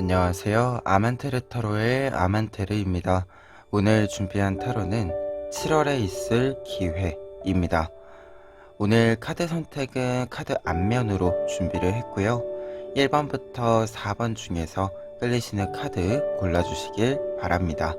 안녕하세요. 아멘테르 타로의 아멘테르입니다. 오늘 준비한 타로는 7월에 있을 기회입니다. 오늘 카드 선택은 카드 앞면으로 준비를 했고요. 1번부터 4번 중에서 끌리시는 카드 골라주시길 바랍니다.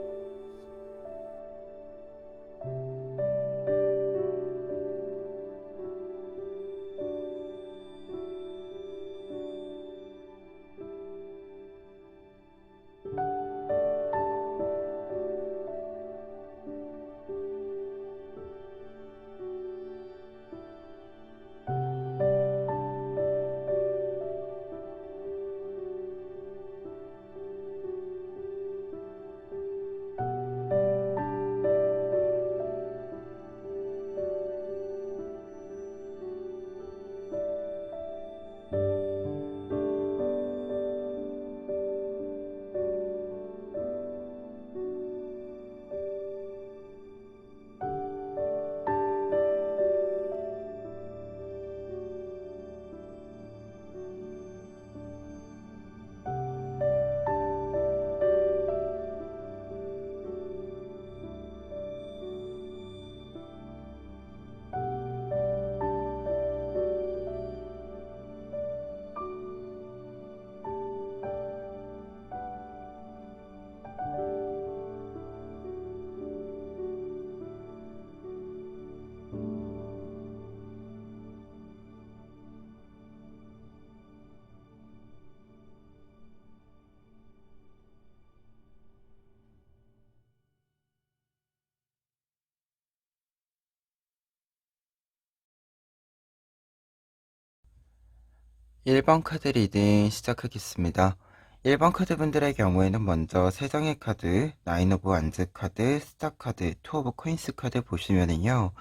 1번 카드 리딩 시작하겠습니다. 1번 카드 분들의 경우에는 먼저 3장의 카드, 나인 오브 완즈 카드, 스타 카드, 투 오브 코인스 카드 보시면은요.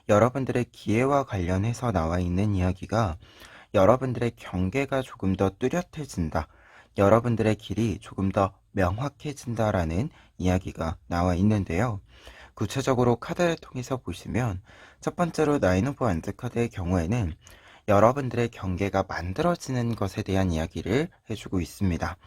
여러분들의 기회와 관련해서 나와 있는 이야기가 여러분들의 경계가 조금 더 뚜렷해진다. 여러분들의 길이 조금 더 명확해진다라는 이야기가 나와 있는데요. 구체적으로 카드를 통해서 보시면 첫 번째로 나인 오브 완즈 카드의 경우에는 여러분들의 경계가 만들어지는 것에 대한 이야기를 해주고 있습니다.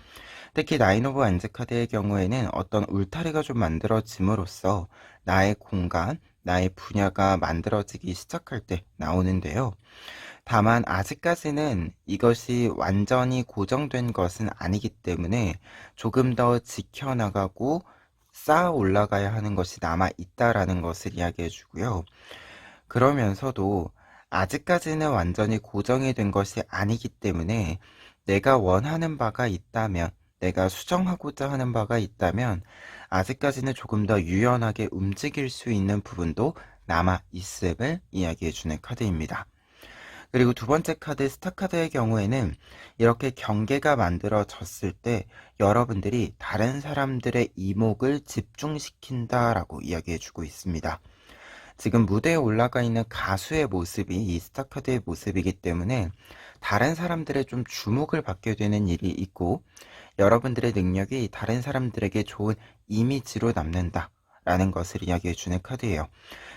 특히 나인 오브 완즈 카드의 경우에는 어떤 울타리가 좀 만들어짐으로써 나의 공간, 나의 분야가 만들어지기 시작할 때 나오는데요. 다만 아직까지는 이것이 완전히 고정된 것은 아니기 때문에 조금 더 지켜나가고 쌓아 올라가야 하는 것이 남아 있다라는 것을 이야기해 주고요. 그러면서도 아직까지는 완전히 고정이 된 것이 아니기 때문에 내가 원하는 바가 있다면, 내가 수정하고자 하는 바가 있다면 아직까지는 조금 더 유연하게 움직일 수 있는 부분도 남아 있음을 이야기해 주는 카드입니다. 그리고 두 번째 카드 스타 카드의 경우에는 이렇게 경계가 만들어졌을 때 여러분들이 다른 사람들의 이목을 집중시킨다라고 이야기해 주고 있습니다. 지금 무대에 올라가 있는 가수의 모습이 이 스타 카드의 모습이기 때문에 다른 사람들의 좀 주목을 받게 되는 일이 있고, 여러분들의 능력이 다른 사람들에게 좋은 이미지로 남는다라는 것을 이야기해 주는 카드예요.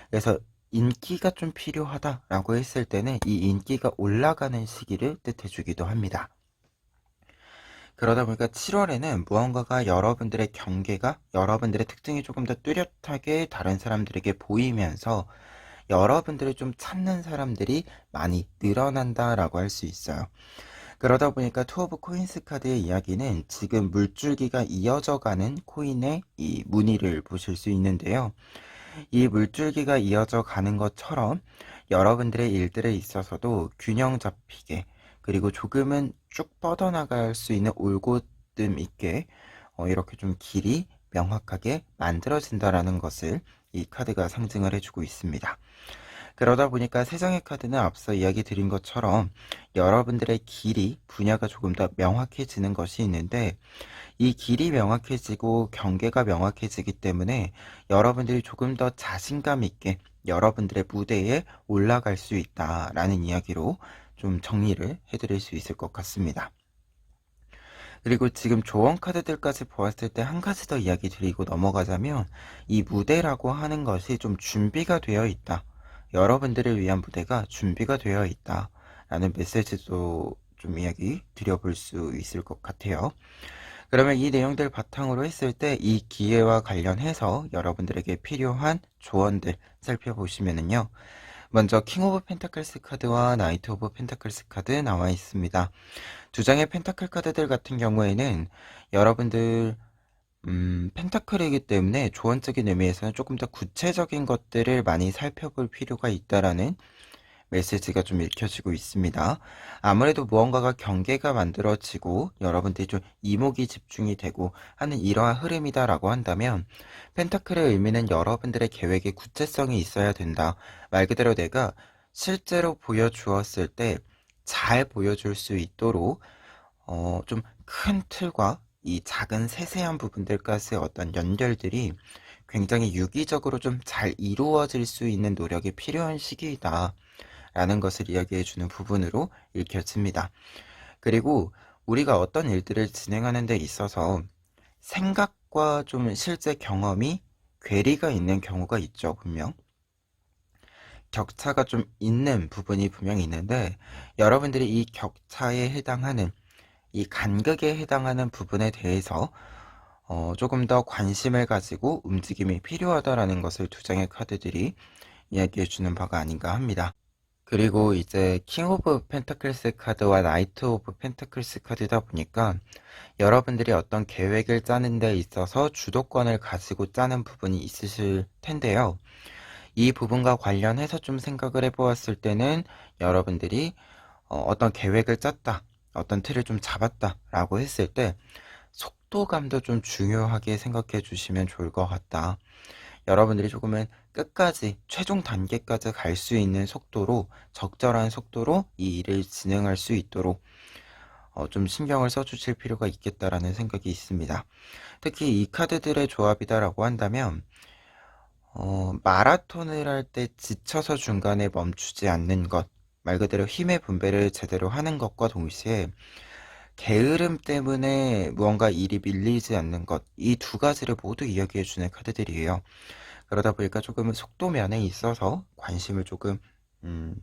그래서 인기가 좀 필요하다라고 했을 때는 이 인기가 올라가는 시기를 뜻해 주기도 합니다. 그러다 보니까 7월에는 무언가가 여러분들의 경계가, 여러분들의 특징이 조금 더 뚜렷하게 다른 사람들에게 보이면서 여러분들을 좀 찾는 사람들이 많이 늘어난다라고 할 수 있어요. 그러다 보니까 투 오브 코인스 카드의 이야기는 지금 물줄기가 이어져 가는 코인의 이 무늬를 보실 수 있는데요. 이 물줄기가 이어져 가는 것처럼 여러분들의 일들에 있어서도 균형 잡히게, 그리고 조금은 쭉 뻗어나갈 수 있는 올곧음 있게 이렇게 좀 길이 명확하게 만들어진다라는 것을 이 카드가 상징을 해주고 있습니다. 그러다 보니까 세 장의 카드는 앞서 이야기 드린 것처럼 여러분들의 길이, 분야가 조금 더 명확해지는 것이 있는데, 이 길이 명확해지고 경계가 명확해지기 때문에 여러분들이 조금 더 자신감 있게 여러분들의 무대에 올라갈 수 있다라는 이야기로 좀 정리를 해드릴 수 있을 것 같습니다. 그리고 지금 조언 카드들까지 보았을 때 한 가지 더 이야기 드리고 넘어가자면, 이 무대라고 하는 것이 좀 준비가 되어 있다. 여러분들을 위한 무대가 준비가 되어 있다. 라는 메시지도 좀 이야기 드려볼 수 있을 것 같아요. 그러면 이 내용들 바탕으로 했을 때 이 기회와 관련해서 여러분들에게 필요한 조언들 살펴보시면은요. 먼저 킹 오브 펜타클스 카드와 나이트 오브 펜타클스 카드 나와 있습니다. 두 장의 펜타클 카드들 같은 경우에는 여러분들 펜타클이기 때문에 조언적인 의미에서는 조금 더 구체적인 것들을 많이 살펴볼 필요가 있다라는 메시지가 좀 읽혀지고 있습니다. 아무래도 무언가가 경계가 만들어지고 여러분들이 좀 이목이 집중이 되고 하는 이러한 흐름이다라고 한다면 펜타클의 의미는 여러분들의 계획에 구체성이 있어야 된다. 말 그대로 내가 실제로 보여주었을 때 잘 보여줄 수 있도록 좀 큰 틀과 이 작은 세세한 부분들까지의 어떤 연결들이 굉장히 유기적으로 좀 잘 이루어질 수 있는 노력이 필요한 시기이다. 라는 것을 이야기해 주는 부분으로 읽혀집니다. 그리고 우리가 어떤 일들을 진행하는 데 있어서 생각과 좀 실제 경험이 괴리가 있는 경우가 있죠, 분명. 격차가 좀 있는 부분이 분명히 있는데 여러분들이 이 격차에 해당하는 이 간극에 해당하는 부분에 대해서 조금 더 관심을 가지고 움직임이 필요하다라는 것을 두 장의 카드들이 이야기해 주는 바가 아닌가 합니다. 그리고 이제 킹 오브 펜타클스 카드와 나이트 오브 펜타클스 카드다 보니까 여러분들이 어떤 계획을 짜는 데 있어서 주도권을 가지고 짜는 부분이 있으실 텐데요. 이 부분과 관련해서 좀 생각을 해보았을 때는 여러분들이 어떤 계획을 짰다, 어떤 틀을 좀 잡았다 라고 했을 때 속도감도 좀 중요하게 생각해 주시면 좋을 것 같다. 여러분들이 조금은 끝까지 최종 단계까지 갈 수 있는 속도로 적절한 속도로 이 일을 진행할 수 있도록 좀 신경을 써주실 필요가 있겠다라는 생각이 있습니다. 특히 이 카드들의 조합이다라고 한다면 마라톤을 할 때 지쳐서 중간에 멈추지 않는 것, 말 그대로 힘의 분배를 제대로 하는 것과 동시에 게으름 때문에 무언가 일이 밀리지 않는 것, 이 두 가지를 모두 이야기해주는 카드들이에요. 그러다 보니까 조금 속도면에 있어서 관심을 조금 음,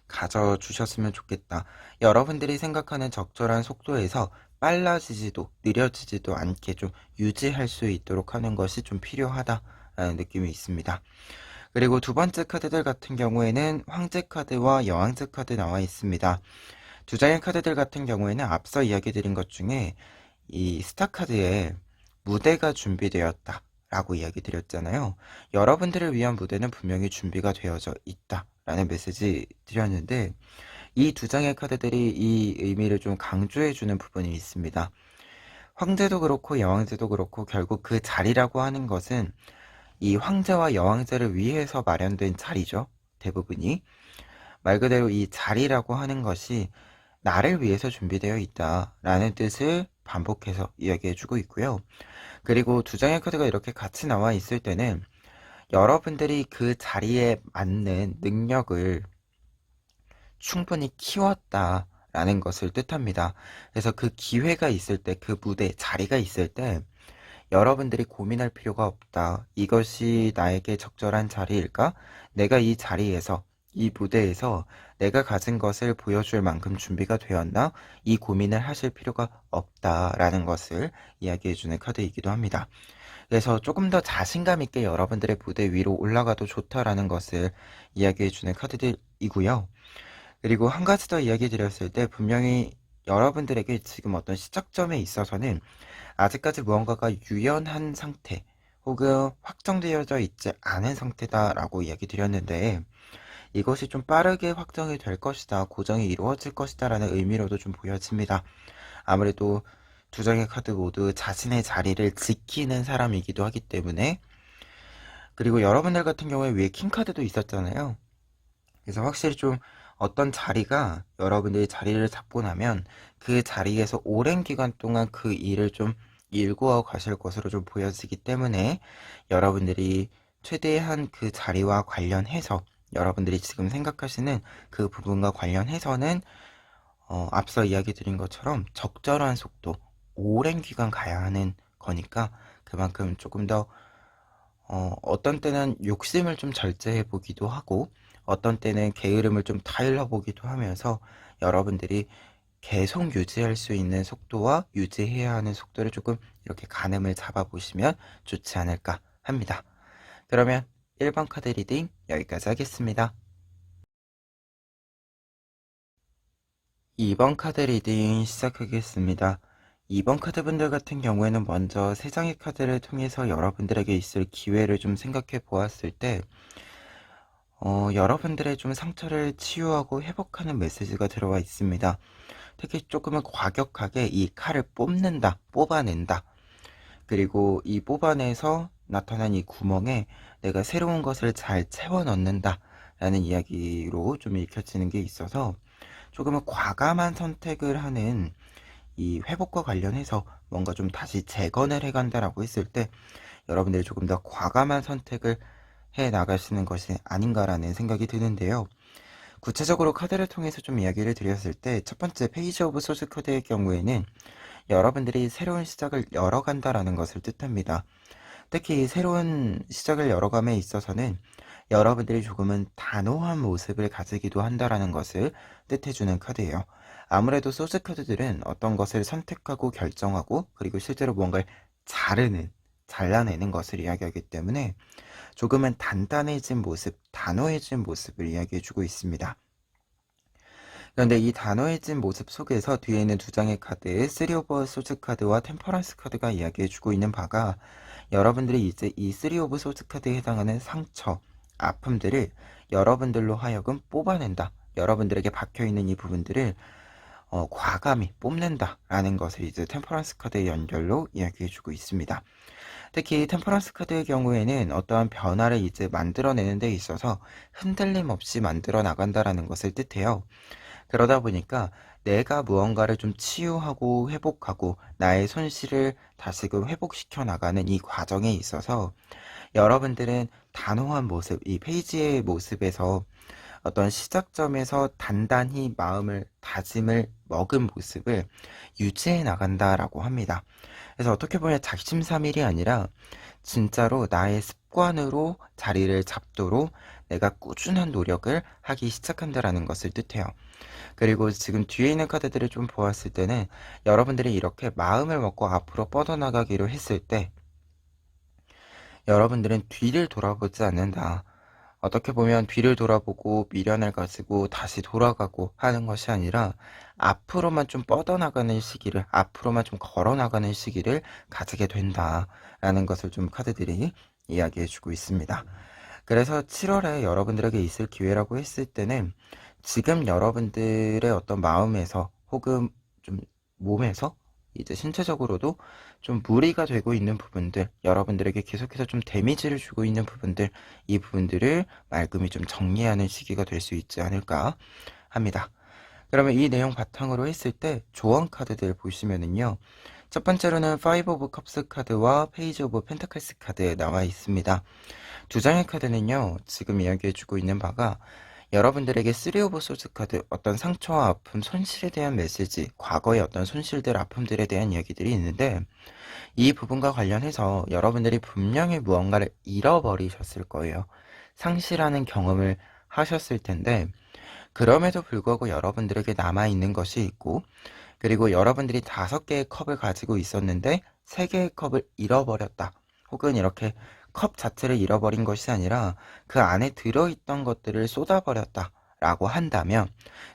가져주셨으면 좋겠다. 여러분들이 생각하는 적절한 속도에서 빨라지지도 느려지지도 않게 좀 유지할 수 있도록 하는 것이 좀 필요하다라는 느낌이 있습니다. 그리고 두 번째 카드들 같은 경우에는 황제 카드와 여왕제 카드 나와 있습니다. 두 장의 카드들 같은 경우에는 앞서 이야기 드린 것 중에 이 스타 카드에 무대가 준비되었다 라고 이야기 드렸잖아요. 여러분들을 위한 무대는 분명히 준비가 되어져 있다 라는 메시지 드렸는데 이 두 장의 카드들이 이 의미를 좀 강조해 주는 부분이 있습니다. 황제도 그렇고 여왕제도 그렇고 결국 그 자리라고 하는 것은 이 황제와 여왕제를 위해서 마련된 자리죠. 대부분이. 말 그대로 이 자리라고 하는 것이 나를 위해서 준비되어 있다라는 뜻을 반복해서 이야기해주고 있고요. 그리고 두 장의 카드가 이렇게 같이 나와 있을 때는 여러분들이 그 자리에 맞는 능력을 충분히 키웠다라는 것을 뜻합니다. 그래서 그 기회가 있을 때, 그 무대, 자리가 있을 때 여러분들이 고민할 필요가 없다. 이것이 나에게 적절한 자리일까? 내가 이 자리에서, 이 무대에서 내가 가진 것을 보여줄 만큼 준비가 되었나? 이 고민을 하실 필요가 없다라는 것을 이야기해주는 카드이기도 합니다. 그래서 조금 더 자신감 있게 여러분들의 무대 위로 올라가도 좋다라는 것을 이야기해주는 카드들이고요. 그리고 한 가지 더 이야기 드렸을 때 분명히 여러분들에게 지금 어떤 시작점에 있어서는 아직까지 무언가가 유연한 상태 혹은 확정되어져 있지 않은 상태다라고 이야기 드렸는데 이것이 좀 빠르게 확정이 될 것이다, 고정이 이루어질 것이다 라는 의미로도 좀 보여집니다. 아무래도 두 장의 카드 모두 자신의 자리를 지키는 사람이기도 하기 때문에. 그리고 여러분들 같은 경우에 위에 킹카드도 있었잖아요. 그래서 확실히 좀 어떤 자리가 여러분들이 자리를 잡고 나면 그 자리에서 오랜 기간 동안 그 일을 좀 일구어 가실 것으로 좀 보여지기 때문에 여러분들이 최대한 그 자리와 관련해서 여러분들이 지금 생각하시는 그 부분과 관련해서는 앞서 이야기 드린 것처럼 적절한 속도, 오랜 기간 가야 하는 거니까 그만큼 조금 더 어떤 때는 욕심을 좀 절제해 보기도 하고 어떤 때는 게으름을 좀 타일러 보기도 하면서 여러분들이 계속 유지할 수 있는 속도와 유지해야 하는 속도를 조금 이렇게 가늠을 잡아보시면 좋지 않을까 합니다. 그러면 1번 카드 리딩 여기까지 하겠습니다. 2번 카드 리딩 시작하겠습니다. 2번 카드 분들 같은 경우에는 먼저 3장의 카드를 통해서 여러분들에게 있을 기회를 좀 생각해 보았을 때 여러분들의 좀 상처를 치유하고 회복하는 메시지가 들어와 있습니다. 특히 조금은 과격하게 이 칼을 뽑아낸다. 그리고 이 뽑아내서 나타난 이 구멍에 내가 새로운 것을 잘 채워 넣는다 라는 이야기로 좀 읽혀지는 게 있어서 조금은 과감한 선택을 하는 이 회복과 관련해서 뭔가 좀 다시 재건을 해간다라고 했을 때 여러분들이 조금 더 과감한 선택을 해 나가시는 것이 아닌가라는 생각이 드는데요. 구체적으로 카드를 통해서 좀 이야기를 드렸을 때 첫 번째 페이지 오브 소스 카드의 경우에는 여러분들이 새로운 시작을 열어간다라는 것을 뜻합니다. 특히 새로운 시작을 열어감에 있어서는 여러분들이 조금은 단호한 모습을 가지기도 한다라는 것을 뜻해주는 카드예요. 아무래도 소스 카드들은 어떤 것을 선택하고 결정하고 그리고 실제로 뭔가를 잘라내는 것을 이야기하기 때문에 조금은 단단해진 모습, 단호해진 모습을 이야기해주고 있습니다. 그런데 이 단호해진 모습 속에서 뒤에 있는 두 장의 카드, 3 오브 소즈 카드와 템퍼런스 카드가 이야기해주고 있는 바가 여러분들이 이제 이 3 오브 소즈 카드에 해당하는 상처, 아픔들을 여러분들로 하여금 뽑아낸다. 여러분들에게 박혀있는 이 부분들을 과감히 뽑는다라는 것을 이제 템퍼런스 카드의 연결로 이야기해주고 있습니다. 특히 템퍼런스 카드의 경우에는 어떠한 변화를 이제 만들어내는 데 있어서 흔들림 없이 만들어 나간다라는 것을 뜻해요. 그러다 보니까 내가 무언가를 좀 치유하고 회복하고 나의 손실을 다시금 회복시켜 나가는 이 과정에 있어서 여러분들은 단호한 모습, 이 페이지의 모습에서 어떤 시작점에서 단단히 다짐을 먹은 모습을 유지해 나간다라고 합니다. 그래서 어떻게 보면 작심삼일이 아니라 진짜로 나의 습관으로 자리를 잡도록 내가 꾸준한 노력을 하기 시작한다라는 것을 뜻해요. 그리고 지금 뒤에 있는 카드들을 좀 보았을 때는 여러분들이 이렇게 마음을 먹고 앞으로 뻗어나가기로 했을 때 여러분들은 뒤를 돌아보지 않는다. 어떻게 보면 뒤를 돌아보고 미련을 가지고 다시 돌아가고 하는 것이 아니라 앞으로만 좀 뻗어나가는 시기를, 앞으로만 좀 걸어나가는 시기를 가지게 된다라는 것을 좀 카드들이 이야기해주고 있습니다. 그래서 7월에 여러분들에게 있을 기회라고 했을 때는 지금 여러분들의 어떤 마음에서 혹은 좀 몸에서 이제 신체적으로도 좀 무리가 되고 있는 부분들, 여러분들에게 계속해서 좀 데미지를 주고 있는 부분들, 이 부분들을 말끔히 좀 정리하는 시기가 될 수 있지 않을까 합니다. 그러면 이 내용 바탕으로 했을 때 조언 카드들 보시면은요. 첫 번째로는 5 오브 컵스 카드와 페이지 오브 펜타클스 카드 나와 있습니다. 두 장의 카드는요. 지금 이야기해주고 있는 바가 여러분들에게 3 오브 소즈 카드, 어떤 상처와 아픔, 손실에 대한 메시지, 과거의 어떤 손실들, 아픔들에 대한 이야기들이 있는데 이 부분과 관련해서 여러분들이 분명히 무언가를 잃어버리셨을 거예요. 상실하는 경험을 하셨을 텐데 그럼에도 불구하고 여러분들에게 남아있는 것이 있고 그리고 여러분들이 5개의 컵을 가지고 있었는데 3개의 컵을 잃어버렸다. 혹은 이렇게 컵 자체를 잃어버린 것이 아니라 그 안에 들어있던 것들을 쏟아버렸다 라고 한다면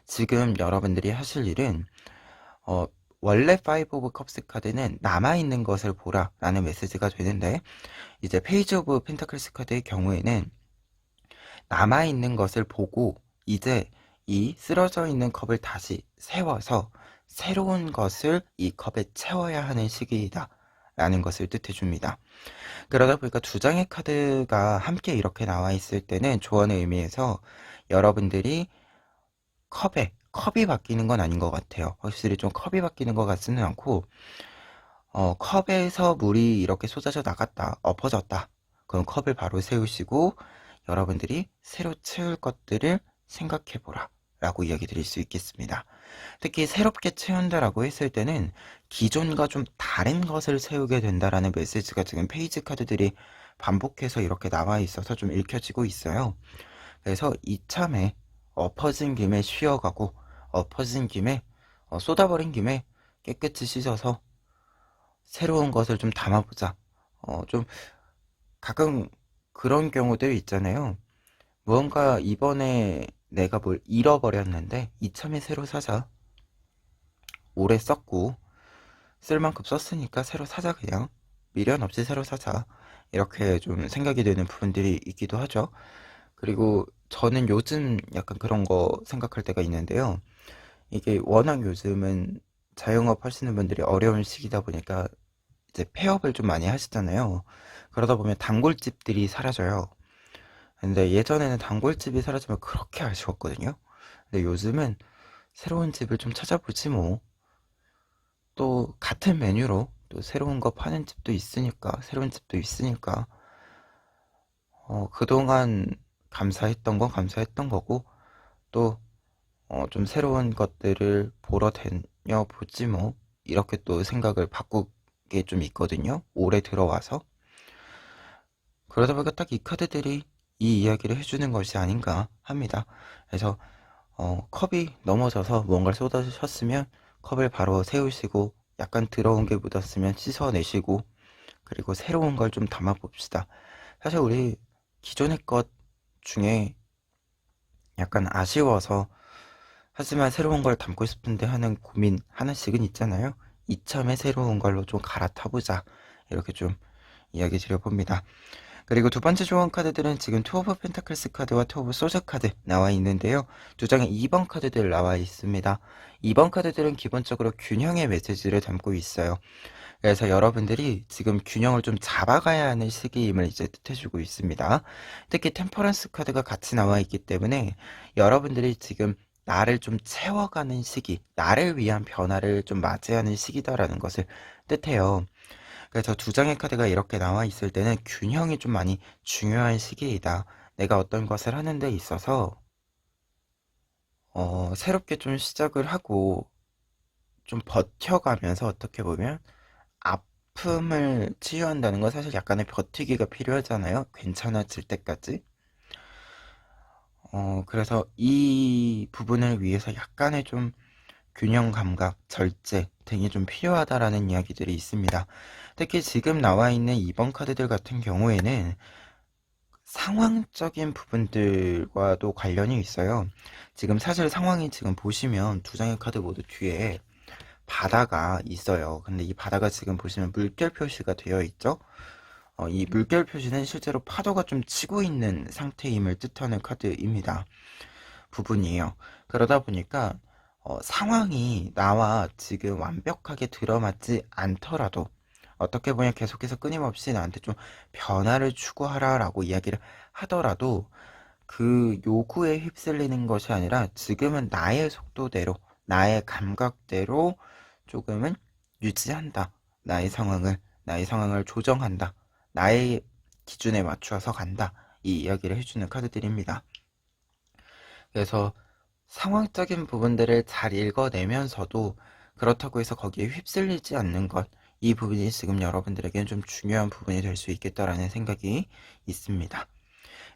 지금 여러분들이 하실 일은 원래 5 오브 컵스 카드는 남아있는 것을 보라 라는 메시지가 되는데 이제 페이지 오브 펜타클스 카드의 경우에는 남아있는 것을 보고 이제 이 쓰러져 있는 컵을 다시 세워서 새로운 것을 이 컵에 채워야 하는 시기이다 라는 것을 뜻해 줍니다. 그러다 보니까 두 장의 카드가 함께 이렇게 나와 있을 때는 조언의 의미에서 여러분들이 컵이 바뀌는 건 아닌 것 같아요. 확실히 좀 컵이 바뀌는 것 같지는 않고 컵에서 물이 이렇게 쏟아져 나갔다, 엎어졌다. 그럼 컵을 바로 세우시고 여러분들이 새로 채울 것들을 생각해보라 라고 이야기 드릴 수 있겠습니다. 특히 새롭게 채운다라고 했을 때는 기존과 좀 다른 것을 세우게 된다라는 메시지가 지금 페이지 카드들이 반복해서 이렇게 나와 있어서 좀 읽혀지고 있어요. 그래서 이참에 엎어진 김에 쉬어가고 엎어진 김에 쏟아버린 김에 깨끗이 씻어서 새로운 것을 좀 담아보자. 좀 가끔 그런 경우들 있잖아요. 무언가 이번에 내가 뭘 잃어버렸는데 이참에 새로 사자. 오래 썼고 쓸 만큼 썼으니까 새로 사자 그냥. 미련 없이 새로 사자. 이렇게 좀 생각이 되는 부분들이 있기도 하죠. 그리고 저는 요즘 약간 그런 거 생각할 때가 있는데요. 이게 워낙 요즘은 자영업 하시는 분들이 어려운 시기다 보니까 이제 폐업을 좀 많이 하시잖아요. 그러다 보면 단골집들이 사라져요. 근데 예전에는 단골집이 사라지면 그렇게 아쉬웠거든요. 근데 요즘은 새로운 집을 좀 찾아보지 뭐. 또 같은 메뉴로 또 새로운 거 파는 집도 있으니까, 새로운 집도 있으니까, 그동안 감사했던 건 감사했던 거고, 또, 좀 새로운 것들을 보러 다녀 보지 뭐. 이렇게 또 생각을 바꾸게 좀 있거든요. 올해 들어와서. 그러다 보니까 딱 이 카드들이 이 이야기를 해주는 것이 아닌가 합니다. 그래서 컵이 넘어져서 무언가를 쏟아주셨으면 컵을 바로 세우시고 약간 더러운 게 묻었으면 씻어내시고 그리고 새로운 걸 좀 담아봅시다. 사실 우리 기존의 것 중에 약간 아쉬워서 하지만 새로운 걸 담고 싶은데 하는 고민 하나씩은 있잖아요. 이참에 새로운 걸로 좀 갈아타보자. 이렇게 좀 이야기 드려봅니다. 그리고 두 번째 조언 카드들은 지금 투 오브 펜타클스 카드와 투 오브 소드 카드 나와 있는데요. 두 장의 2번 카드들 나와 있습니다. 2번 카드들은 기본적으로 균형의 메시지를 담고 있어요. 그래서 여러분들이 지금 균형을 좀 잡아가야 하는 시기임을 이제 뜻해주고 있습니다. 특히 템퍼런스 카드가 같이 나와 있기 때문에 여러분들이 지금 나를 좀 채워가는 시기, 나를 위한 변화를 좀 맞이하는 시기다라는 것을 뜻해요. 그래서 두 장의 카드가 이렇게 나와 있을 때는 균형이 좀 많이 중요한 시기이다. 내가 어떤 것을 하는 데 있어서 새롭게 좀 시작을 하고 좀 버텨가면서 어떻게 보면 아픔을 치유한다는 건 사실 약간의 버티기가 필요하잖아요. 괜찮아질 때까지. 그래서 이 부분을 위해서 약간의 좀 균형 감각, 절제 등이 좀 필요하다라는 이야기들이 있습니다. 특히 지금 나와 있는 2번 카드들 같은 경우에는 상황적인 부분들과도 관련이 있어요. 지금 사실 상황이 지금 보시면 두 장의 카드 모두 뒤에 바다가 있어요. 근데 이 바다가 지금 보시면 물결 표시가 되어 있죠. 이 물결 표시는 실제로 파도가 좀 치고 있는 상태임을 뜻하는 카드입니다. 부분이에요. 그러다 보니까 상황이 나와 지금 완벽하게 들어맞지 않더라도 어떻게 보면 계속해서 끊임없이 나한테 좀 변화를 추구하라라고 이야기를 하더라도 그 요구에 휩쓸리는 것이 아니라 지금은 나의 속도대로 나의 감각대로 조금은 유지한다. 나의 상황을 조정한다. 나의 기준에 맞추어서 간다. 이 이야기를 해주는 카드들입니다. 그래서 상황적인 부분들을 잘 읽어내면서도 그렇다고 해서 거기에 휩쓸리지 않는 것, 이 부분이 지금 여러분들에게는 좀 중요한 부분이 될 수 있겠다라는 생각이 있습니다.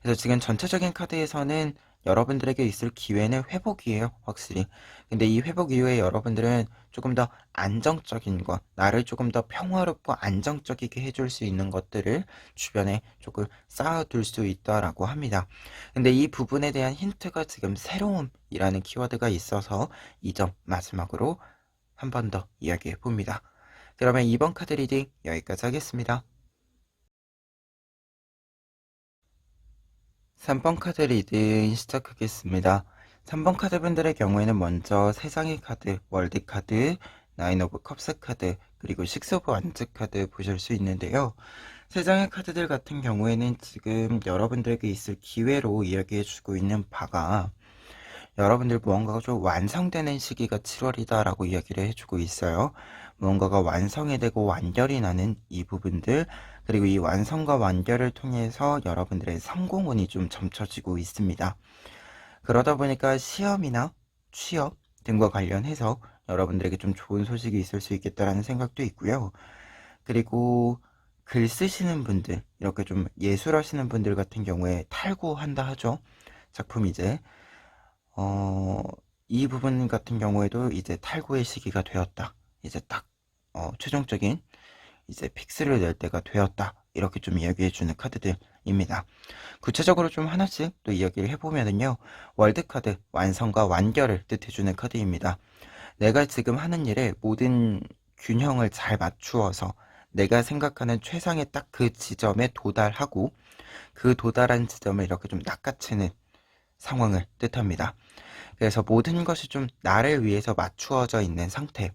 그래서 지금 전체적인 카드에서는 여러분들에게 있을 기회는 회복이에요, 확실히. 근데 이 회복 이후에 여러분들은 조금 더 안정적인 것, 나를 조금 더 평화롭고 안정적이게 해줄 수 있는 것들을 주변에 조금 쌓아둘 수 있다라고 합니다. 근데 이 부분에 대한 힌트가 지금 새로움이라는 키워드가 있어서 이 점 마지막으로 한 번 더 이야기해 봅니다. 그러면 이번 카드 리딩 여기까지 하겠습니다. 3번 카드 리딩 시작하겠습니다. 3번 카드 분들의 경우에는 먼저 3장의 카드, 월드 카드, 나인 오브 컵스 카드, 그리고 식스 오브 완즈 카드 보실 수 있는데요. 3장의 카드들 같은 경우에는 지금 여러분들에게 있을 기회로 이야기해주고 있는 바가 여러분들 무언가가 좀 완성되는 시기가 7월이다 라고 이야기를 해주고 있어요. 무언가가 완성이 되고 완결이 나는 이 부분들, 그리고 이 완성과 완결을 통해서 여러분들의 성공운이 좀 점쳐지고 있습니다. 그러다 보니까 시험이나 취업 등과 관련해서 여러분들에게 좀 좋은 소식이 있을 수 있겠다라는 생각도 있고요. 그리고 글 쓰시는 분들, 이렇게 좀 예술하시는 분들 같은 경우에 탈고한다 하죠. 작품 이제 이 부분 같은 경우에도 이제 탈고의 시기가 되었다. 이제 딱 최종적인 이제 픽스를 낼 때가 되었다. 이렇게 좀 이야기해주는 카드들입니다. 구체적으로 좀 하나씩 또 이야기를 해보면은요. 월드카드 완성과 완결을 뜻해주는 카드입니다. 내가 지금 하는 일에 모든 균형을 잘 맞추어서 내가 생각하는 최상의 딱 그 지점에 도달하고 그 도달한 지점을 이렇게 좀 낚아채는 상황을 뜻합니다. 그래서 모든 것이 좀 나를 위해서 맞추어져 있는 상태,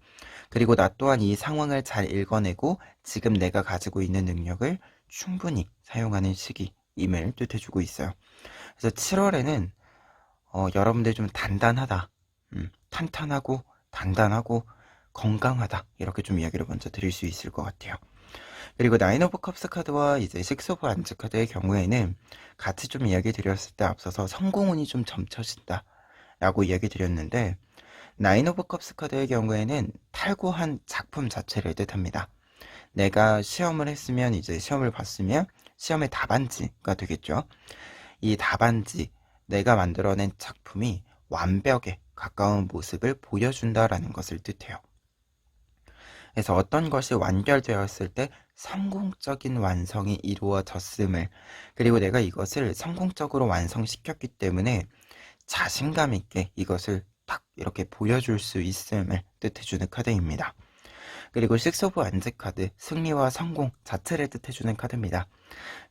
그리고 나 또한 이 상황을 잘 읽어내고 지금 내가 가지고 있는 능력을 충분히 사용하는 시기임을 뜻해주고 있어요. 그래서 7월에는 여러분들 좀 단단하다, 탄탄하고 단단하고 건강하다, 이렇게 좀 이야기를 먼저 드릴 수 있을 것 같아요. 그리고 나인 오브 컵스 카드와 이제 식스 오브 안즈 카드의 경우에는 같이 좀 이야기 드렸을 때 앞서서 성공운이 좀 점쳐진다 라고 이야기 드렸는데, 나인 오브 컵스 카드의 경우에는 탈구한 작품 자체를 뜻합니다. 내가 시험을 했으면 이제 시험을 봤으면 시험의 답안지가 되겠죠. 이 답안지, 내가 만들어낸 작품이 완벽에 가까운 모습을 보여준다라는 것을 뜻해요. 그래서 어떤 것이 완결되었을 때 성공적인 완성이 이루어졌음을, 그리고 내가 이것을 성공적으로 완성시켰기 때문에 자신감 있게 이것을 딱 이렇게 보여줄 수 있음을 뜻해주는 카드입니다. 그리고 식스 오브 안즈 카드, 승리와 성공 자체를 뜻해주는 카드입니다.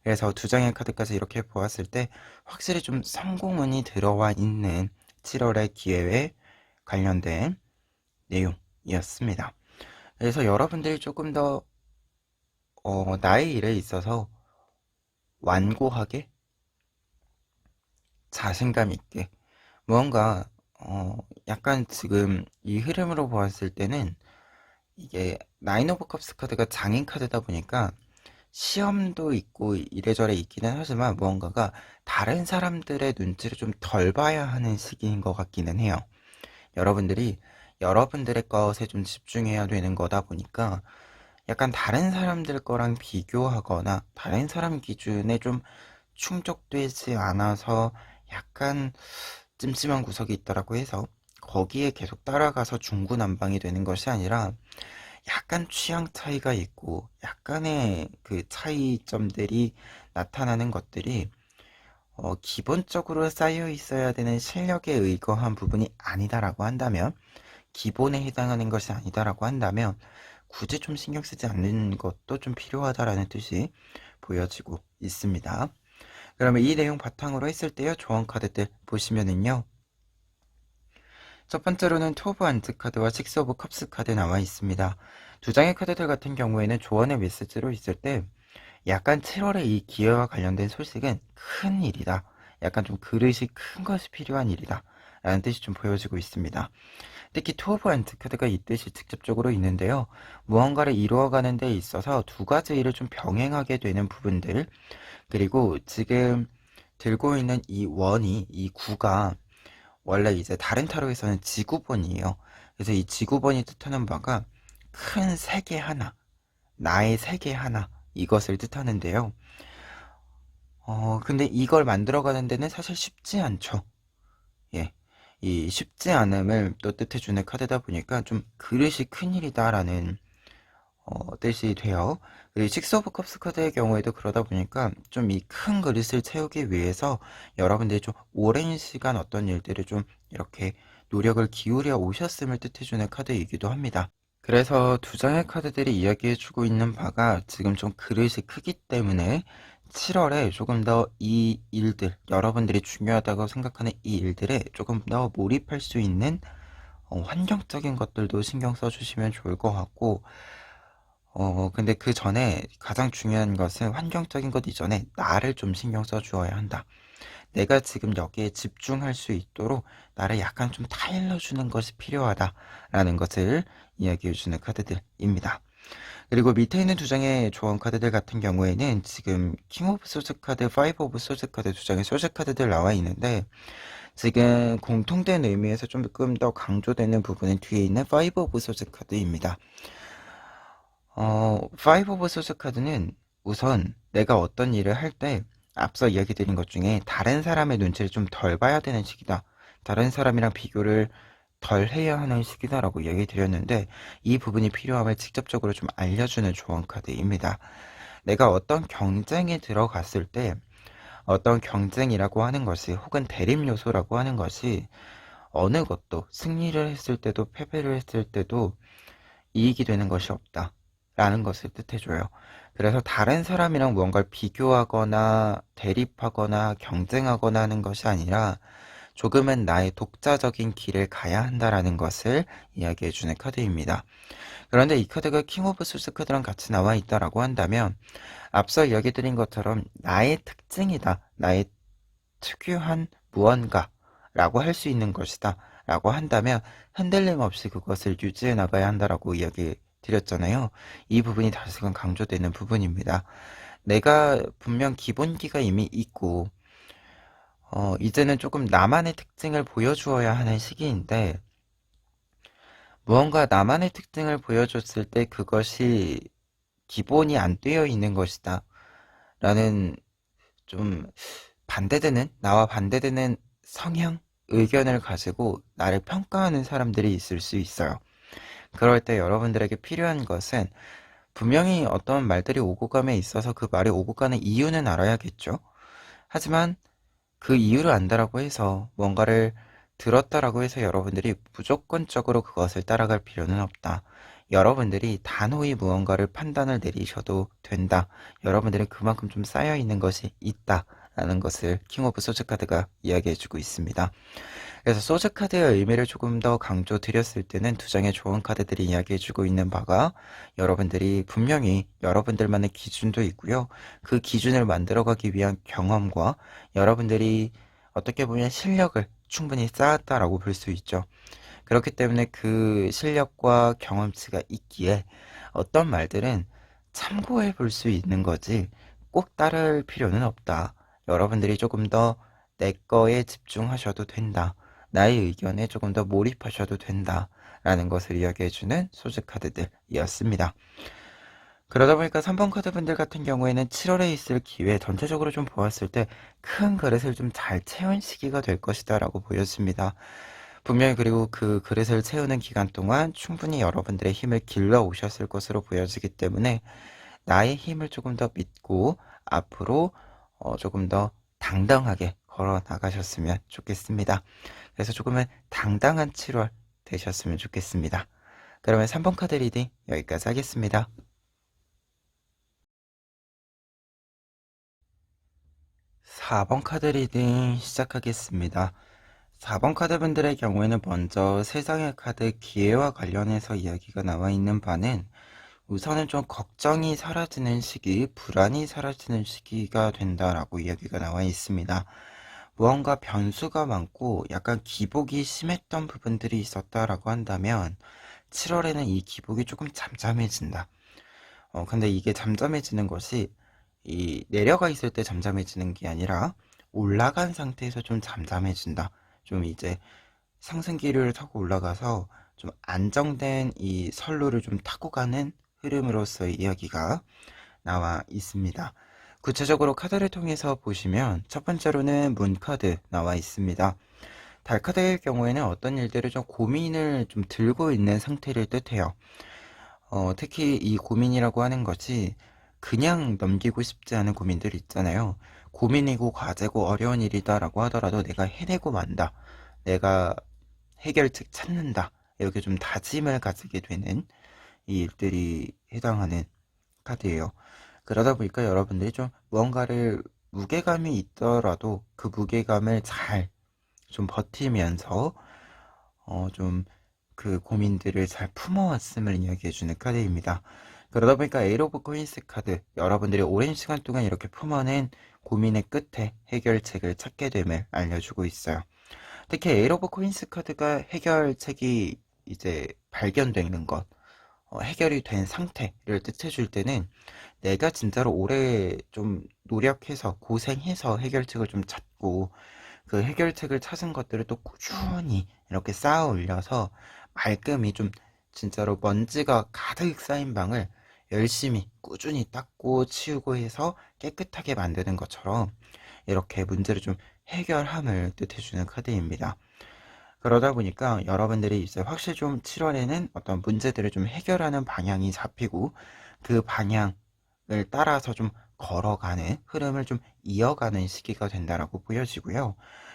그래서 두 장의 카드까지 이렇게 보았을 때 확실히 좀 성공운이 들어와 있는 7월의 기회에 관련된 내용이었습니다. 그래서 여러분들이 조금 더 나의 일에 있어서 완고하게, 자신감 있게, 무언가 약간 지금 이 흐름으로 보았을 때는 이게 나인 오브 컵스 카드가 장인 카드다 보니까 시험도 있고 이래저래 있기는 하지만 무언가가 다른 사람들의 눈치를 좀 덜 봐야 하는 시기인 것 같기는 해요. 여러분들이 여러분들의 것에 좀 집중해야 되는 거다 보니까 약간 다른 사람들 거랑 비교하거나 다른 사람 기준에 좀 충족되지 않아서 약간 찜찜한 구석이 있다라고 해서 거기에 계속 따라가서 중구난방이 되는 것이 아니라 약간 취향 차이가 있고 약간의 그 차이점들이 나타나는 것들이 기본적으로 쌓여 있어야 되는 실력에 의거한 부분이 아니다라고 한다면, 기본에 해당하는 것이 아니다라고 한다면 굳이 좀 신경 쓰지 않는 것도 좀 필요하다라는 뜻이 보여지고 있습니다. 그러면 이 내용 바탕으로 했을 때요, 조언 카드들 보시면은요, 첫 번째로는 투 오브 안즈 카드와 식스 오브 컵스 카드 나와 있습니다. 두 장의 카드들 같은 경우에는 조언의 메시지로 있을 때 약간 7월에 이 기회와 관련된 소식은 큰 일이다, 약간 좀 그릇이 큰 것이 필요한 일이다 라는 뜻이 좀 보여지고 있습니다. 특히 투 오브 안즈 카드가 이 뜻이 직접적으로 있는데요, 무언가를 이루어가는 데 있어서 두 가지 일을 좀 병행하게 되는 부분들, 그리고 지금 들고 있는 이 원이, 이 구가 원래 이제 다른 타로에서는 지구본이에요. 그래서 이 지구본이 뜻하는 바가 큰 세계 하나, 나의 세계 하나, 이것을 뜻하는데요. 근데 이걸 만들어가는 데는 사실 쉽지 않죠. 예. 이 쉽지 않음을 또 뜻해주는 카드다 보니까 좀 그릇이 큰일이다라는 뜻이 돼요. 그리고 식스 오브 컵스 카드의 경우에도 그러다 보니까 좀 이 큰 그릇을 채우기 위해서 여러분들이 좀 오랜 시간 어떤 일들을 좀 이렇게 노력을 기울여 오셨음을 뜻해주는 카드이기도 합니다. 그래서 두 장의 카드들이 이야기해주고 있는 바가 지금 좀 그릇이 크기 때문에 7월에 조금 더 이 일들, 여러분들이 중요하다고 생각하는 이 일들에 조금 더 몰입할 수 있는 환경적인 것들도 신경 써주시면 좋을 것 같고, 근데 그 전에 가장 중요한 것은 환경적인 것 이전에 나를 좀 신경 써 주어야 한다. 내가 지금 여기에 집중할 수 있도록 나를 약간 좀 타일러 주는 것이 필요하다라는 것을 이야기해 주는 카드들입니다. 그리고 밑에 있는 두 장의 조언 카드들 같은 경우에는 지금 킹 오브 소드 카드, 파이브 오브 소드 카드 두 장의 소드 카드들 나와 있는데, 지금 공통된 의미에서 조금 더 강조되는 부분은 뒤에 있는 파이브 오브 소드 카드입니다. 파이브 오브 소스 카드는 우선 내가 어떤 일을 할 때 앞서 이야기 드린 것 중에 다른 사람의 눈치를 좀 덜 봐야 되는 시기다. 다른 사람이랑 비교를 덜 해야 하는 시기다라고 얘기 드렸는데 이 부분이 필요함을 직접적으로 좀 알려주는 조언 카드입니다. 내가 어떤 경쟁에 들어갔을 때 어떤 경쟁이라고 하는 것이 혹은 대립 요소라고 하는 것이 어느 것도 승리를 했을 때도 패배를 했을 때도 이익이 되는 것이 없다 라는 것을 뜻해줘요. 그래서 다른 사람이랑 무언가를 비교하거나 대립하거나 경쟁하거나 하는 것이 아니라 조금은 나의 독자적인 길을 가야 한다라는 것을 이야기해주는 카드입니다. 그런데 이 카드가 킹 오브 소스 카드랑 같이 나와 있다라고 한다면 앞서 이야기 드린 것처럼 나의 특징이다, 나의 특유한 무언가라고 할 수 있는 것이다 라고 한다면 흔들림 없이 그것을 유지해 나가야 한다라고 이야기 드렸잖아요. 이 부분이 다시금 강조되는 부분입니다. 내가 분명 기본기가 이미 있고 이제는 조금 나만의 특징을 보여주어야 하는 시기인데 무언가 나만의 특징을 보여줬을 때 그것이 기본이 안 되어 있는 것이다 라는 좀 나와 반대되는 성향, 의견을 가지고 나를 평가하는 사람들이 있을 수 있어요. 그럴 때 여러분들에게 필요한 것은 분명히 어떤 말들이 오고 감에 있어서 그 말이 오고 가는 이유는 알아야겠죠. 하지만 그 이유를 안다라고 해서 뭔가를 들었다라고 해서 여러분들이 무조건적으로 그것을 따라갈 필요는 없다. 여러분들이 단호히 무언가를 판단을 내리셔도 된다. 여러분들은 그만큼 좀 쌓여있는 것이 있다. 라는 것을 킹 오브 소즈 카드가 이야기해주고 있습니다. 그래서 소즈 카드의 의미를 조금 더 강조 드렸을 때는 두 장의 좋은 카드들이 이야기해주고 있는 바가 여러분들이 분명히 여러분들만의 기준도 있고요. 그 기준을 만들어가기 위한 경험과 여러분들이 어떻게 보면 실력을 충분히 쌓았다라고 볼 수 있죠. 그렇기 때문에 그 실력과 경험치가 있기에 어떤 말들은 참고해 볼 수 있는 거지 꼭 따를 필요는 없다. 여러분들이 조금 더 내 거에 집중하셔도 된다. 나의 의견에 조금 더 몰입하셔도 된다. 라는 것을 이야기해주는 소즈 카드들이었습니다. 그러다 보니까 3번 카드 분들 같은 경우에는 7월에 있을 기회 전체적으로 좀 보았을 때 큰 그릇을 좀 잘 채운 시기가 될 것이다 라고 보였습니다. 분명히 그리고 그 그릇을 채우는 기간 동안 충분히 여러분들의 힘을 길러 오셨을 것으로 보여지기 때문에 나의 힘을 조금 더 믿고 앞으로 조금 더 당당하게 걸어 나가셨으면 좋겠습니다. 그래서 조금은 당당한 7월 되셨으면 좋겠습니다. 그러면 3번 카드 리딩 여기까지 하겠습니다. 4번 카드 리딩 시작하겠습니다. 4번 카드 분들의 경우에는 먼저 세상의 카드 기회와 관련해서 이야기가 나와 있는 바는 우선은 좀 걱정이 사라지는 시기, 불안이 사라지는 시기가 된다라고 이야기가 나와 있습니다. 무언가 변수가 많고 약간 기복이 심했던 부분들이 있었다라고 한다면 7월에는 이 기복이 조금 잠잠해진다. 근데 이게 잠잠해지는 것이 이 내려가 있을 때 잠잠해지는 게 아니라 올라간 상태에서 좀 잠잠해진다. 좀 이제 상승기류를 타고 올라가서 좀 안정된 이 선로를 좀 타고 가는 흐름으로서의 이야기가 나와 있습니다. 구체적으로 카드를 통해서 보시면 첫 번째로는 문 카드 나와 있습니다. 달 카드의 경우에는 어떤 일들을 좀 고민을 좀 들고 있는 상태를 뜻해요. 특히 이 고민이라고 하는 것이 그냥 넘기고 싶지 않은 고민들 있잖아요. 고민이고 과제고 어려운 일이다라고 하더라도 내가 해내고 만다. 내가 해결책 찾는다. 이렇게 좀 다짐을 가지게 되는 이 일들이 해당하는 카드예요. 그러다 보니까 여러분들이 좀 무언가를 무게감이 있더라도 그 무게감을 잘 좀 버티면서 좀 그 고민들을 잘 품어왔음을 이야기해주는 카드입니다. 그러다 보니까 에이로 오브 코인스 카드 여러분들이 오랜 시간 동안 이렇게 품어낸 고민의 끝에 해결책을 찾게 됨을 알려주고 있어요. 특히 에이로 오브 코인스 카드가 해결책이 이제 발견되는 것 해결이 된 상태를 뜻해줄 때는 내가 진짜로 오래 좀 노력해서 고생해서 해결책을 좀 찾고 그 해결책을 찾은 것들을 또 꾸준히 이렇게 쌓아 올려서 말끔히 좀 진짜로 먼지가 가득 쌓인 방을 열심히 꾸준히 닦고 치우고 해서 깨끗하게 만드는 것처럼 이렇게 문제를 좀 해결함을 뜻해주는 카드입니다. 그러다 보니까 여러분들이 이제 확실히 좀 7월에는 어떤 문제들을 좀 해결하는 방향이 잡히고 그 방향을 따라서 좀 걸어가는 흐름을 좀 이어가는 시기가 된다라고 보여지고요.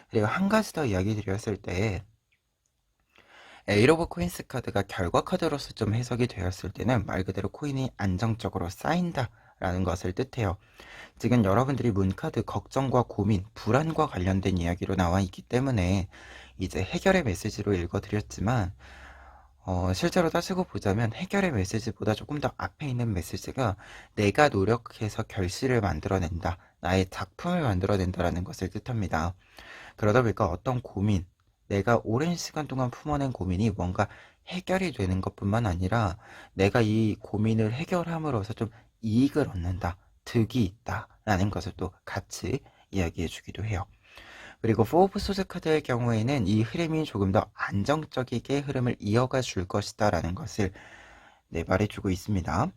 그리고 한 가지 더 이야기 드렸을 때 에이러 오브 코인스 카드가 결과 카드로서 좀 해석이 되었을 때는 말 그대로 코인이 안정적으로 쌓인다 라는 것을 뜻해요. 지금 여러분들이 문카드 걱정과 고민, 불안과 관련된 이야기로 나와 있기 때문에 이제 해결의 메시지로 읽어드렸지만 실제로 따지고 보자면 해결의 메시지보다 조금 더 앞에 있는 메시지가 내가 노력해서 결실을 만들어낸다, 나의 작품을 만들어낸다라는 것을 뜻합니다. 그러다 보니까 어떤 고민, 내가 오랜 시간 동안 품어낸 고민이 뭔가 해결이 되는 것뿐만 아니라 내가 이 고민을 해결함으로써 좀 이익을 얻는다, 득이 있다 라는 것을 또 같이 이야기해 주기도 해요. 그리고 포브 소스 카드의 경우에는 이 흐름이 조금 더 안정적이게 흐름을 이어가 줄 것이다 라는 것을 말해주고 있습니다.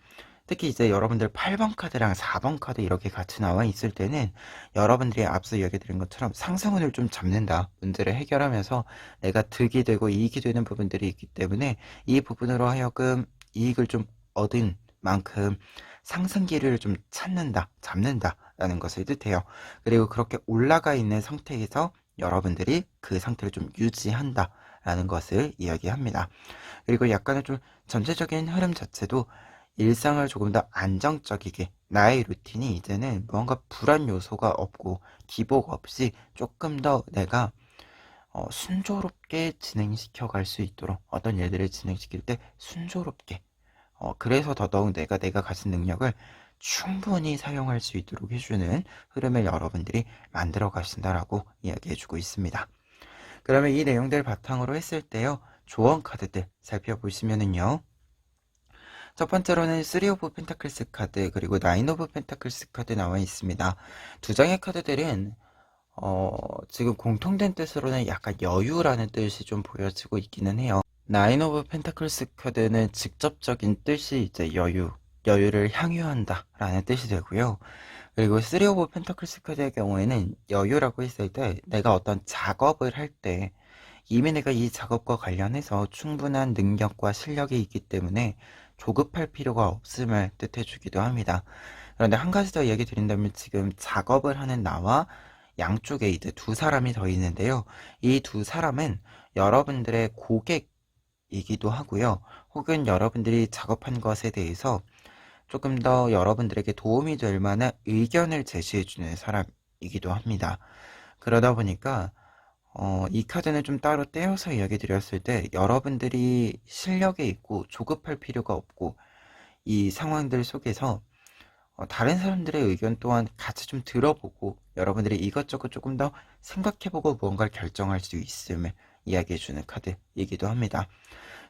특히 이제 여러분들 8번 카드랑 4번 카드 이렇게 같이 나와 있을 때는 여러분들이 앞서 이야기 드린 것처럼 상승운을 좀 잡는다. 문제를 해결하면서 내가 득이 되고 이익이 되는 부분들이 있기 때문에 이 부분으로 하여금 이익을 좀 얻은 만큼 상승기를 좀 찾는다, 잡는다 라는 것을 뜻해요. 그리고 그렇게 올라가 있는 상태에서 여러분들이 그 상태를 좀 유지한다 라는 것을 이야기합니다. 그리고 약간은 좀 전체적인 흐름 자체도 일상을 조금 더 안정적이게 나의 루틴이 이제는 뭔가 불안 요소가 없고 기복 없이 조금 더 내가 순조롭게 진행시켜 갈 수 있도록 어떤 일들을 진행시킬 때 순조롭게 그래서 더더욱 내가 가진 능력을 충분히 사용할 수 있도록 해주는 흐름을 여러분들이 만들어 가신다라고 이야기해주고 있습니다. 그러면 이 내용들 바탕으로 했을 때요, 조언 카드들 살펴보시면은요, 첫 번째로는 3 오브 펜타클스 카드 그리고 9 오브 펜타클스 카드 나와 있습니다. 두 장의 카드들은 지금 공통된 뜻으로는 약간 여유라는 뜻이 좀 보여지고 있기는 해요. 9 오브 펜타클스 카드는 직접적인 뜻이 이제 여유를 향유한다 라는 뜻이 되고요. 그리고 3 오브 펜타클스 카드의 경우에는 여유라고 했을 때 내가 어떤 작업을 할 때 이미 내가 이 작업과 관련해서 충분한 능력과 실력이 있기 때문에 조급할 필요가 없음을 뜻해 주기도 합니다. 그런데 한 가지 더 얘기 드린다면 지금 작업을 하는 나와 양쪽에 이제 두 사람이 더 있는데요. 이 두 사람은 여러분들의 고객이기도 하고요. 혹은 여러분들이 작업한 것에 대해서 조금 더 여러분들에게 도움이 될 만한 의견을 제시해 주는 사람이기도 합니다. 그러다 보니까 이 카드는 좀 따로 떼어서 이야기 드렸을 때 여러분들이 실력에 있고 조급할 필요가 없고 이 상황들 속에서 다른 사람들의 의견 또한 같이 좀 들어보고 여러분들이 이것저것 조금 더 생각해보고 무언가를 결정할 수 있음을 이야기해주는 카드이기도 합니다.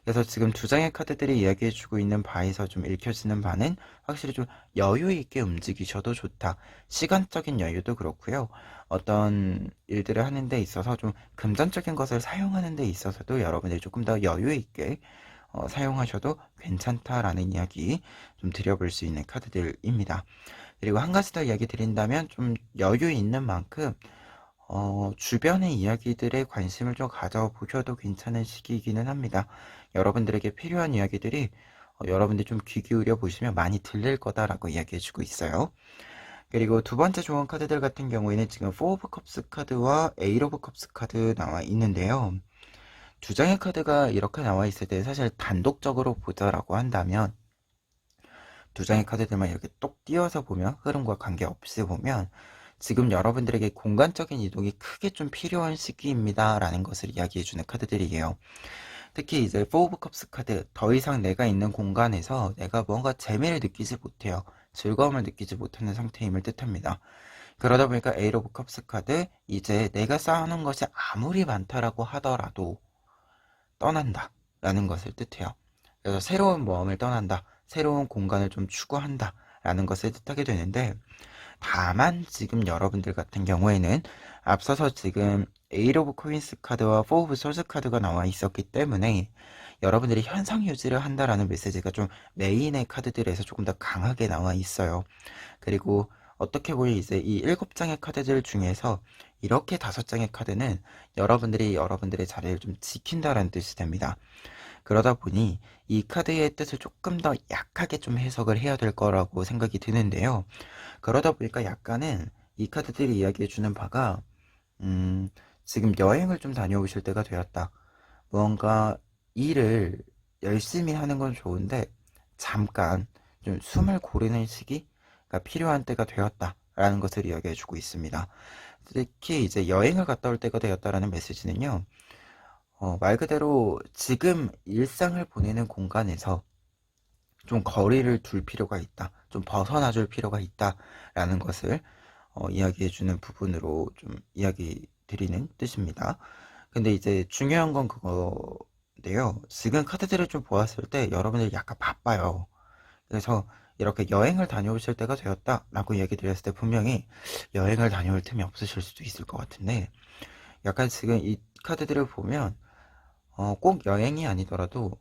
그래서 지금 두 장의 카드들이 이야기해주고 있는 바에서 좀 읽혀지는 바는 확실히 좀 여유 있게 움직이셔도 좋다. 시간적인 여유도 그렇고요. 어떤 일들을 하는 데 있어서 좀 금전적인 것을 사용하는 데 있어서도 여러분들이 조금 더 여유 있게 사용하셔도 괜찮다라는 이야기 좀 드려볼 수 있는 카드들입니다. 그리고 한 가지 더 이야기 드린다면 좀 여유 있는 만큼 주변의 이야기들에 관심을 좀 가져보셔도 괜찮은 시기이기는 합니다. 여러분들에게 필요한 이야기들이 여러분들이 좀 귀 기울여 보시면 많이 들릴 거다라고 이야기해주고 있어요. 그리고 두 번째 조언 카드들 같은 경우에는 지금 4 오브 컵스 카드와 8 오브 컵스 카드 나와 있는데요. 두 장의 카드가 이렇게 나와 있을 때 사실 단독적으로 보자라고 한다면 두 장의 카드들만 이렇게 똑 띄어서 보면 흐름과 관계없이 보면 지금 여러분들에게 공간적인 이동이 크게 좀 필요한 시기입니다 라는 것을 이야기해주는 카드들이에요. 특히 이제 4 오브 컵스 카드, 더 이상 내가 있는 공간에서 내가 뭔가 재미를 느끼지 못해요. 즐거움을 느끼지 못하는 상태임을 뜻합니다. 그러다 보니까 8 오브 컵스 카드, 이제 내가 쌓아놓은 것이 아무리 많다라고 하더라도 떠난다 라는 것을 뜻해요. 그래서 새로운 모험을 떠난다, 새로운 공간을 좀 추구한다 라는 것을 뜻하게 되는데, 다만 지금 여러분들 같은 경우에는 앞서서 지금 8 오브 코인스 카드와 4 오브 소스 카드가 나와 있었기 때문에 여러분들이 현상 유지를 한다라는 메시지가 좀 메인의 카드들에서 조금 더 강하게 나와 있어요. 그리고 어떻게 보면 이제 이 7장의 카드들 중에서 이렇게 5장의 카드는 여러분들이 여러분들의 자리를 좀 지킨다라는 뜻이 됩니다. 그러다 보니 이 카드의 뜻을 조금 더 약하게 좀 해석을 해야 될 거라고 생각이 드는데요. 그러다 보니까 약간은 이 카드들이 이야기해주는 바가 지금 여행을 좀 다녀오실 때가 되었다. 무언가 일을 열심히 하는 건 좋은데 잠깐 좀 숨을 고르는 시기가 필요한 때가 되었다라는 것을 이야기해주고 있습니다. 특히 이제 여행을 갔다 올 때가 되었다라는 메시지는요. 말 그대로 지금 일상을 보내는 공간에서 좀 거리를 둘 필요가 있다. 좀 벗어나 줄 필요가 있다라는 것을 이야기해주는 부분으로 좀 이야기 드리는 뜻입니다. 근데 이제 중요한 건 그건데요. 지금 카드들을 좀 보았을 때 여러분들이 약간 바빠요. 그래서 이렇게 여행을 다녀오실 때가 되었다라고 이야기 드렸을 때 분명히 여행을 다녀올 틈이 없으실 수도 있을 것 같은데 약간 지금 이 카드들을 보면 꼭 여행이 아니더라도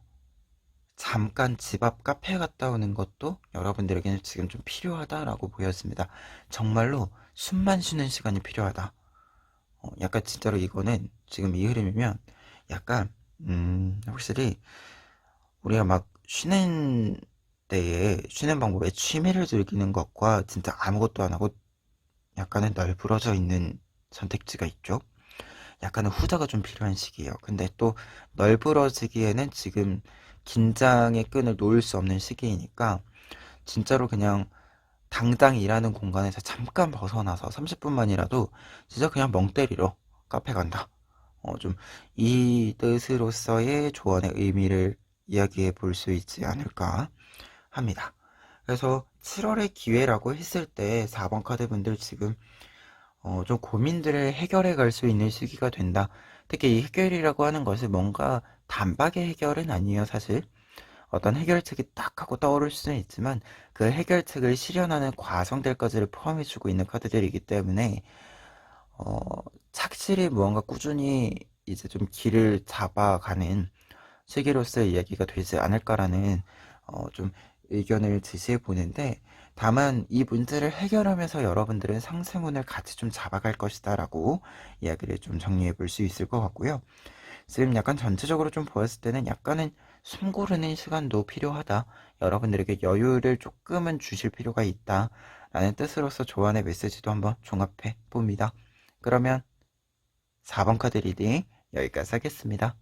잠깐 집 앞 카페에 갔다 오는 것도 여러분들에게는 지금 좀 필요하다라고 보였습니다. 정말로 숨만 쉬는 시간이 필요하다. 약간 진짜로 이거는 지금 이 흐름이면 약간 확실히 우리가 막 쉬는 때에 쉬는 방법에 취미를 즐기는 것과 진짜 아무것도 안 하고 약간은 널브러져 있는 선택지가 있죠. 약간은 후자가 좀 필요한 시기예요. 근데 또 널브러지기에는 지금 긴장의 끈을 놓을 수 없는 시기이니까 진짜로 그냥 당장 일하는 공간에서 잠깐 벗어나서 30분만이라도 진짜 그냥 멍 때리러 카페 간다. 좀 이 뜻으로서의 조언의 의미를 이야기해 볼 수 있지 않을까 합니다. 그래서 7월의 기회라고 했을 때 4번 카드 분들 지금 좀 고민들을 해결해 갈 수 있는 시기가 된다. 특히 이 해결이라고 하는 것이 뭔가 단박의 해결은 아니에요, 사실. 어떤 해결책이 딱 하고 떠오를 수는 있지만 그 해결책을 실현하는 과정들까지를 포함해주고 있는 카드들이기 때문에 어, 착실히 무언가 꾸준히 이제 좀 길을 잡아가는 시기로서의 이야기가 되지 않을까라는 좀 의견을 제시해 보는데 다만 이 문제를 해결하면서 여러분들은 상승운을 같이 좀 잡아갈 것이다 라고 이야기를 좀 정리해 볼 수 있을 것 같고요. 지금 약간 전체적으로 좀 보았을 때는 약간은 숨 고르는 시간도 필요하다. 여러분들에게 여유를 조금은 주실 필요가 있다. 라는 뜻으로서 조언의 메시지도 한번 종합해 봅니다. 그러면 4번 카드 리딩 여기까지 하겠습니다.